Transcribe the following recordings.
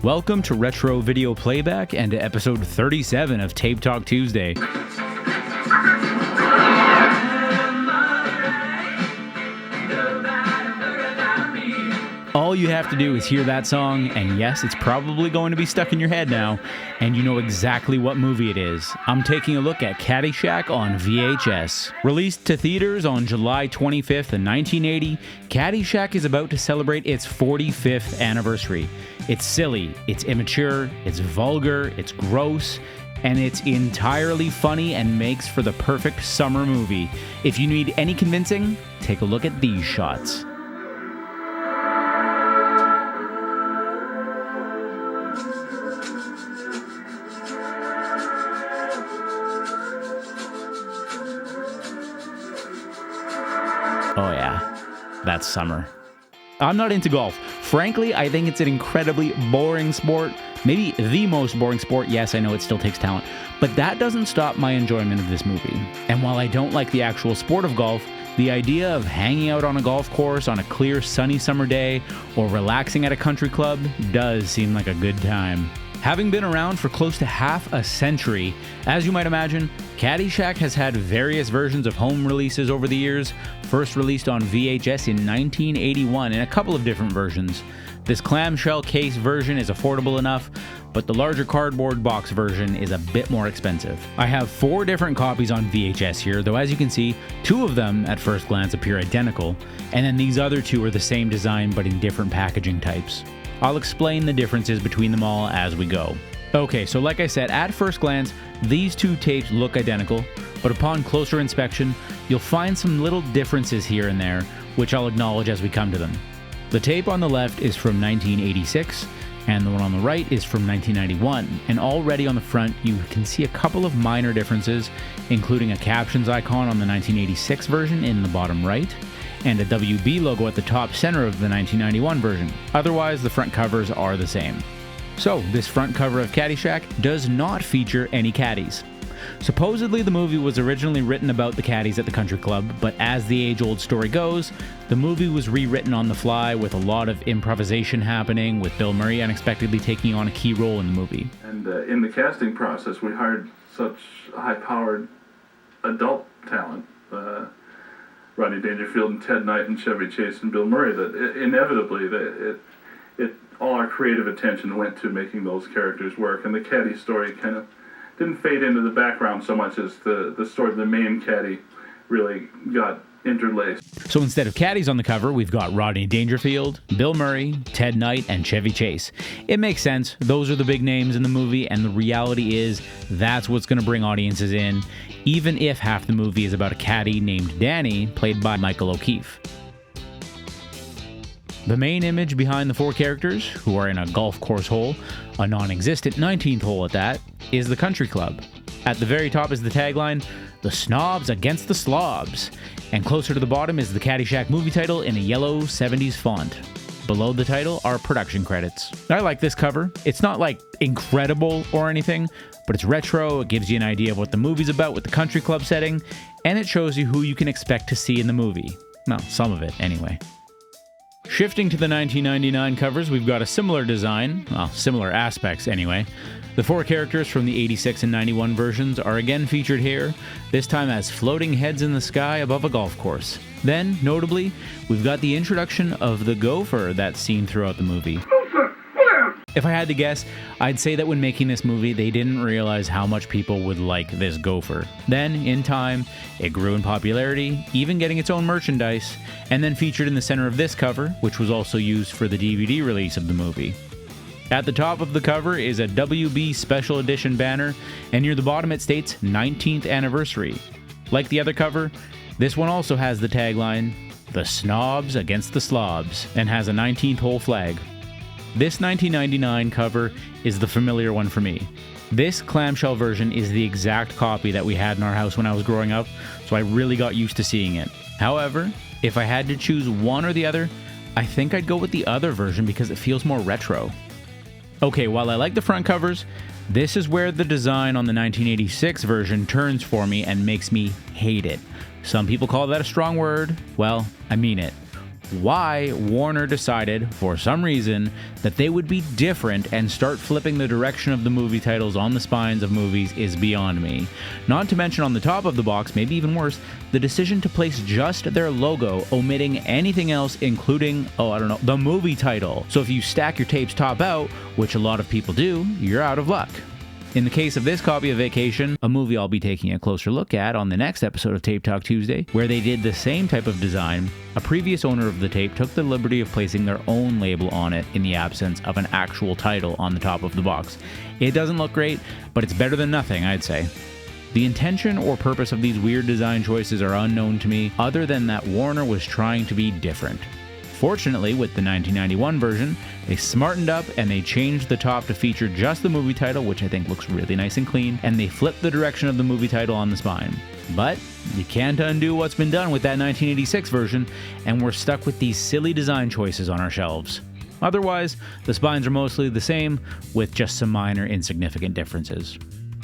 Welcome to Retro Video Playback and to episode 37 of Tape Talk Tuesday. All you have to do is hear that song, and yes, it's probably going to be stuck in your head now, and you know exactly what movie it is. I'm taking a look at Caddyshack on VHS. Released to theaters on July 25th in 1980, Caddyshack is about to celebrate its 45th anniversary. It's silly, it's immature, it's vulgar, it's gross, and it's entirely funny and makes for the perfect summer movie. If you need any convincing, take a look at these shots. Oh yeah, that's summer. I'm not into golf. Frankly, I think it's an incredibly boring sport. Maybe the most boring sport. Yes, I know it still takes talent. But that doesn't stop my enjoyment of this movie. And while I don't like the actual sport of golf, the idea of hanging out on a golf course on a clear sunny summer day or relaxing at a country club does seem like a good time. Having been around for close to half a century, as you might imagine, Caddyshack has had various versions of home releases over the years, first released on VHS in 1981 in a couple of different versions. This clamshell case version is affordable enough, but the larger cardboard box version is a bit more expensive. I have 4 different copies on VHS here, though as you can see, 2 of them at first glance appear identical, and then these other 2 are the same design but in different packaging types. I'll explain the differences between them all as we go. Okay, so like I said, at first glance, these 2 tapes look identical, but upon closer inspection, you'll find some little differences here and there, which I'll acknowledge as we come to them. The tape on the left is from 1986, and the one on the right is from 1991, and already on the front you can see a couple of minor differences, including a captions icon on the 1986 version in the bottom right, and a WB logo at the top center of the 1991 version. Otherwise, the front covers are the same. So, this front cover of Caddyshack does not feature any caddies. Supposedly, the movie was originally written about the caddies at the country club, but as the age-old story goes, the movie was rewritten on the fly with a lot of improvisation happening, with Bill Murray unexpectedly taking on a key role in the movie. And in the casting process, we hired such high-powered adult talent, Rodney Dangerfield and Ted Knight and Chevy Chase and Bill Murray, that inevitably all our creative attention went to making those characters work, and the caddy story kind of didn't fade into the background so much as the story of the main caddy really got interlaced. So instead of caddies on the cover, we've got Rodney Dangerfield, Bill Murray, Ted Knight, and Chevy Chase. It makes sense. Those are the big names in the movie, and the reality is that's what's going to bring audiences in, even if half the movie is about a caddy named Danny, played by Michael O'Keefe. The main image behind the 4 characters, who are in a golf course hole, a non-existent 19th hole at that, is the country club. At the very top is the tagline, "The Snobs Against the Slobs," and closer to the bottom is the Caddyshack movie title in a yellow 70s font. Below the title are production credits. I like this cover. It's not like incredible or anything, but it's retro, it gives you an idea of what the movie's about with the country club setting, and it shows you who you can expect to see in the movie. Well, some of it anyway. Shifting to the 1999 covers, we've got a similar design, well, similar aspects anyway. The 4 characters from the 86 and 91 versions are again featured here, this time as floating heads in the sky above a golf course. Then, notably, we've got the introduction of the gopher that's seen throughout the movie. If I had to guess, I'd say that when making this movie, they didn't realize how much people would like this gopher. Then, in time, it grew in popularity, even getting its own merchandise, and then featured in the center of this cover, which was also used for the DVD release of the movie. At the top of the cover is a WB Special Edition banner, and near the bottom it states 19th Anniversary. Like the other cover, this one also has the tagline, "The Snobs Against the Slobs," and has a 19th hole flag. This 1999 cover is the familiar one for me. This clamshell version is the exact copy that we had in our house when I was growing up, so I really got used to seeing it. However, if I had to choose one or the other, I think I'd go with the other version because it feels more retro. Okay, while I like the front covers, this is where the design on the 1986 version turns for me and makes me hate it. Some people call that a strong word. Well, I mean it. Why Warner decided, for some reason, that they would be different and start flipping the direction of the movie titles on the spines of movies is beyond me. Not to mention on the top of the box, maybe even worse, the decision to place just their logo, omitting anything else, including, the movie title. So if you stack your tapes top out, which a lot of people do, you're out of luck. In the case of this copy of Vacation, a movie I'll be taking a closer look at on the next episode of Tape Talk Tuesday, where they did the same type of design, a previous owner of the tape took the liberty of placing their own label on it in the absence of an actual title on the top of the box. It doesn't look great, but it's better than nothing, I'd say. The intention or purpose of these weird design choices are unknown to me, other than that Warner was trying to be different. Fortunately, with the 1991 version, they smartened up and they changed the top to feature just the movie title, which I think looks really nice and clean, and they flipped the direction of the movie title on the spine. But you can't undo what's been done with that 1986 version, and we're stuck with these silly design choices on our shelves. Otherwise, the spines are mostly the same, with just some minor insignificant differences.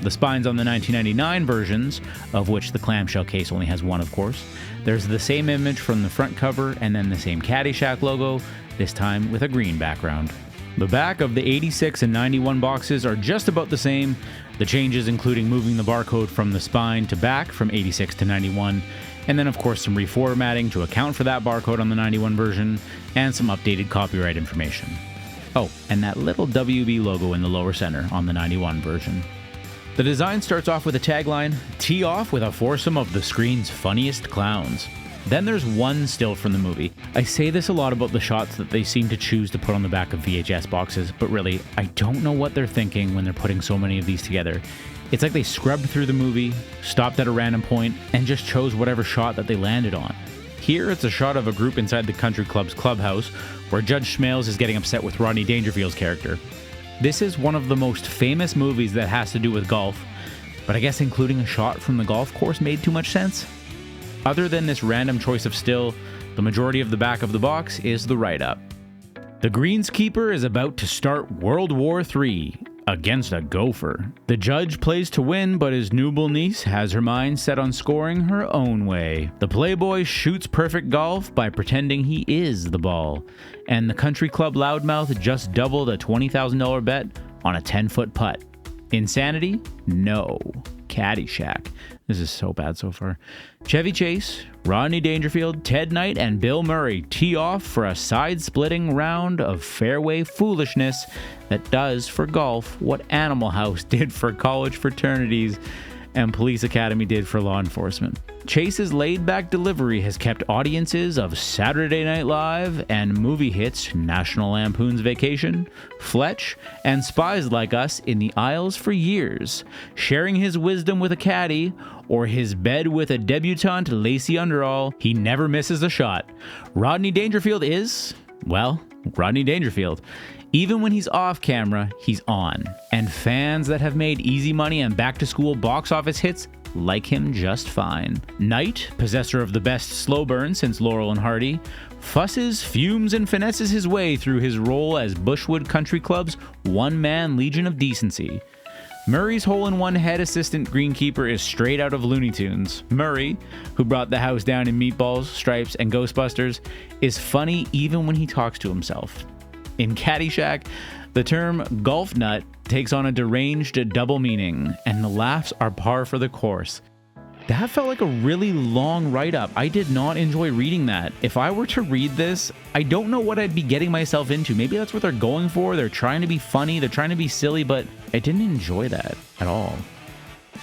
The spines on the 1999 versions, of which the clamshell case only has one of course, there's the same image from the front cover and then the same Caddyshack logo, this time with a green background. The back of the 86 and 91 boxes are just about the same, the changes including moving the barcode from the spine to back from 86 to 91, and then of course some reformatting to account for that barcode on the 91 version, and some updated copyright information. Oh, and that little WB logo in the lower center on the 91 version. The design starts off with a tagline, "Tee off with a foursome of the screen's funniest clowns." Then there's one still from the movie. I say this a lot about the shots that they seem to choose to put on the back of VHS boxes, but really, I don't know what they're thinking when they're putting so many of these together. It's like they scrubbed through the movie, stopped at a random point, and just chose whatever shot that they landed on. Here, it's a shot of a group inside the country club's clubhouse, where Judge Schmales is getting upset with Rodney Dangerfield's character. This is one of the most famous movies that has to do with golf, but I guess including a shot from the golf course made too much sense. Other than this random choice of still, the majority of the back of the box is the write-up. The greenskeeper is about to start World War III against a gopher. The judge plays to win, but his nubile niece has her mind set on scoring her own way. The playboy shoots perfect golf by pretending he is the ball. And the country club loudmouth just doubled a $20,000 bet on a 10-foot putt. Insanity? No. Caddyshack. This is so bad so far. Chevy Chase, Rodney Dangerfield, Ted Knight, and Bill Murray tee off for a side-splitting round of fairway foolishness that does for golf what Animal House did for college fraternities and Police Academy did for law enforcement. Chase's laid-back delivery has kept audiences of Saturday Night Live and movie hits National Lampoon's Vacation, Fletch, and Spies Like Us in the aisles for years, sharing his wisdom with a caddy or his bed with a debutante Lacey Underall. He never misses a shot. Rodney Dangerfield is, well, Rodney Dangerfield. Even when he's off camera, he's on. And fans that have made Easy Money and Back to School box office hits like him just fine. Knight, possessor of the best slow burn since Laurel and Hardy, fusses, fumes, and finesses his way through his role as Bushwood Country Club's one-man Legion of Decency. Murray's hole-in-one head assistant greenkeeper is straight out of Looney Tunes. Murray, who brought the house down in Meatballs, Stripes, and Ghostbusters, is funny even when he talks to himself. In Caddyshack, the term golf nut takes on a deranged double meaning, and the laughs are par for the course. That felt like a really long write-up. I did not enjoy reading that. If I were to read this, I don't know what I'd be getting myself into. Maybe that's what they're going for. They're trying to be funny, they're trying to be silly, but I didn't enjoy that at all.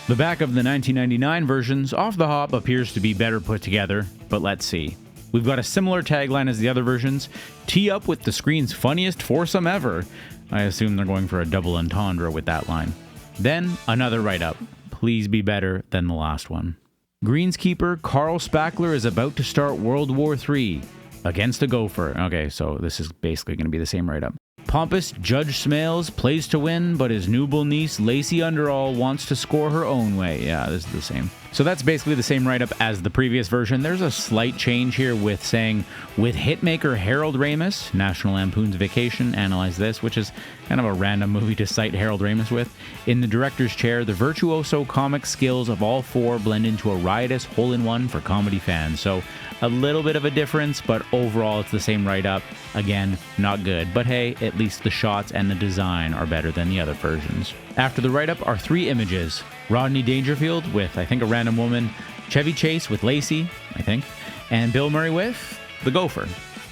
The back of the 1999 versions, off the hop, appears to be better put together, but let's see. We've got a similar tagline as the other versions, "Tee up with the screen's funniest foursome ever." I assume they're going for a double entendre with that line. Then, another write-up. Please be better than the last one. Greenskeeper Carl Spackler is about to start World War III against a gopher. Okay, so this is basically going to be the same write-up. Pompous Judge Smales plays to win, but his nubile niece Lacey Underall wants to score her own way. Yeah, this is the same. So that's basically the same write-up as the previous version. There's a slight change here with saying, with hitmaker Harold Ramis, National Lampoon's Vacation, analyze this, which is kind of a random movie to cite Harold Ramis with. In the director's chair, the virtuoso comic skills of all four blend into a riotous hole-in-one for comedy fans. So a little bit of a difference, but overall it's the same write-up. Again, not good, but hey, at least the shots and the design are better than the other versions. After the write-up are three images. Rodney Dangerfield with, I think, a random woman, Chevy Chase with Lacey, I think, and Bill Murray with the Gopher.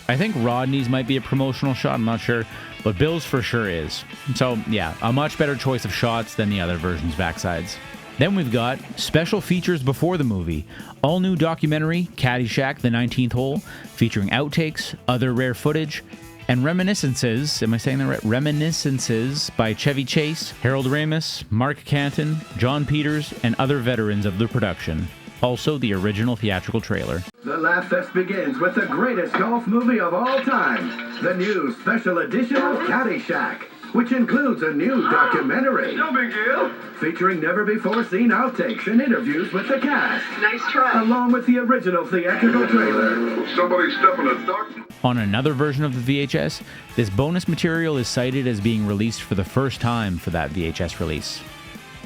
I think Rodney's might be a promotional shot, I'm not sure, but Bill's for sure is. So yeah, a much better choice of shots than the other version's backsides. Then we've got special features before the movie. All new documentary, Caddyshack, the 19th Hole, featuring outtakes, other rare footage, and reminiscences, am I saying that right? Reminiscences by Chevy Chase, Harold Ramis, Mark Canton, John Peters, and other veterans of the production. Also, the original theatrical trailer. The Laugh Fest begins with the greatest golf movie of all time, the new special edition of Caddyshack, which includes a new documentary. No big deal. Featuring never-before-seen outtakes and interviews with the cast. Nice try. Along with the original theatrical trailer. Somebody step in a duck. On another version of the VHS, this bonus material is cited as being released for the first time for that VHS release.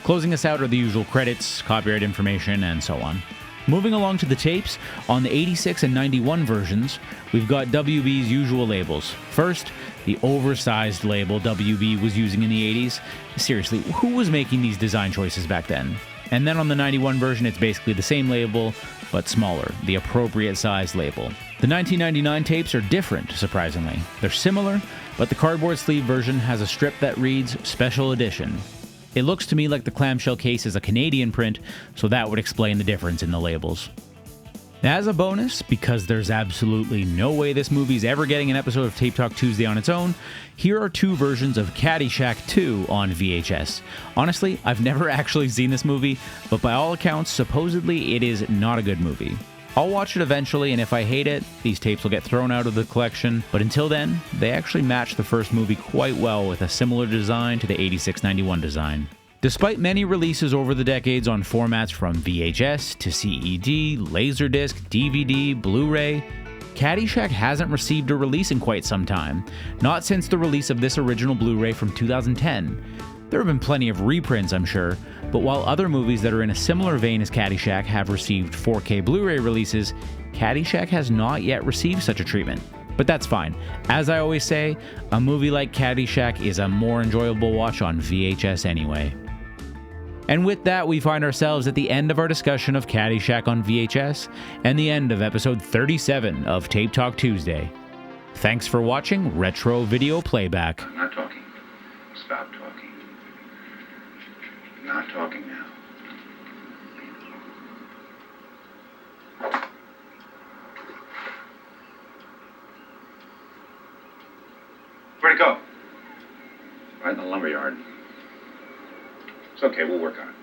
Closing us out are the usual credits, copyright information, and so on. Moving along to the tapes, on the 86 and 91 versions, we've got WB's usual labels. First, the oversized label WB was using in the 80s. Seriously, who was making these design choices back then? And then on the 91 version, it's basically the same label, but smaller, the appropriate size label. The 1999 tapes are different, surprisingly. They're similar, but the cardboard sleeve version has a strip that reads Special Edition. It looks to me like the clamshell case is a Canadian print, so that would explain the difference in the labels. As a bonus, because there's absolutely no way this movie's ever getting an episode of Tape Talk Tuesday on its own, here are two versions of Caddyshack II on VHS. Honestly, I've never actually seen this movie, but by all accounts, supposedly it is not a good movie. I'll watch it eventually, and if I hate it, these tapes will get thrown out of the collection, but until then, they actually match the first movie quite well with a similar design to the 86-91 design. Despite many releases over the decades on formats from VHS to CED, Laserdisc, DVD, Blu-ray, Caddyshack hasn't received a release in quite some time, not since the release of this original Blu-ray from 2010. There have been plenty of reprints, I'm sure, but while other movies that are in a similar vein as Caddyshack have received 4K Blu-ray releases, Caddyshack has not yet received such a treatment. But that's fine. As I always say, a movie like Caddyshack is a more enjoyable watch on VHS anyway. And with that, we find ourselves at the end of our discussion of Caddyshack on VHS, and the end of episode 37 of Tape Talk Tuesday. Thanks for watching Retro Video Playback. I'm not talking. Stop talking. Not talking now. Where'd it go? Right in the lumberyard. It's okay, we'll work on it.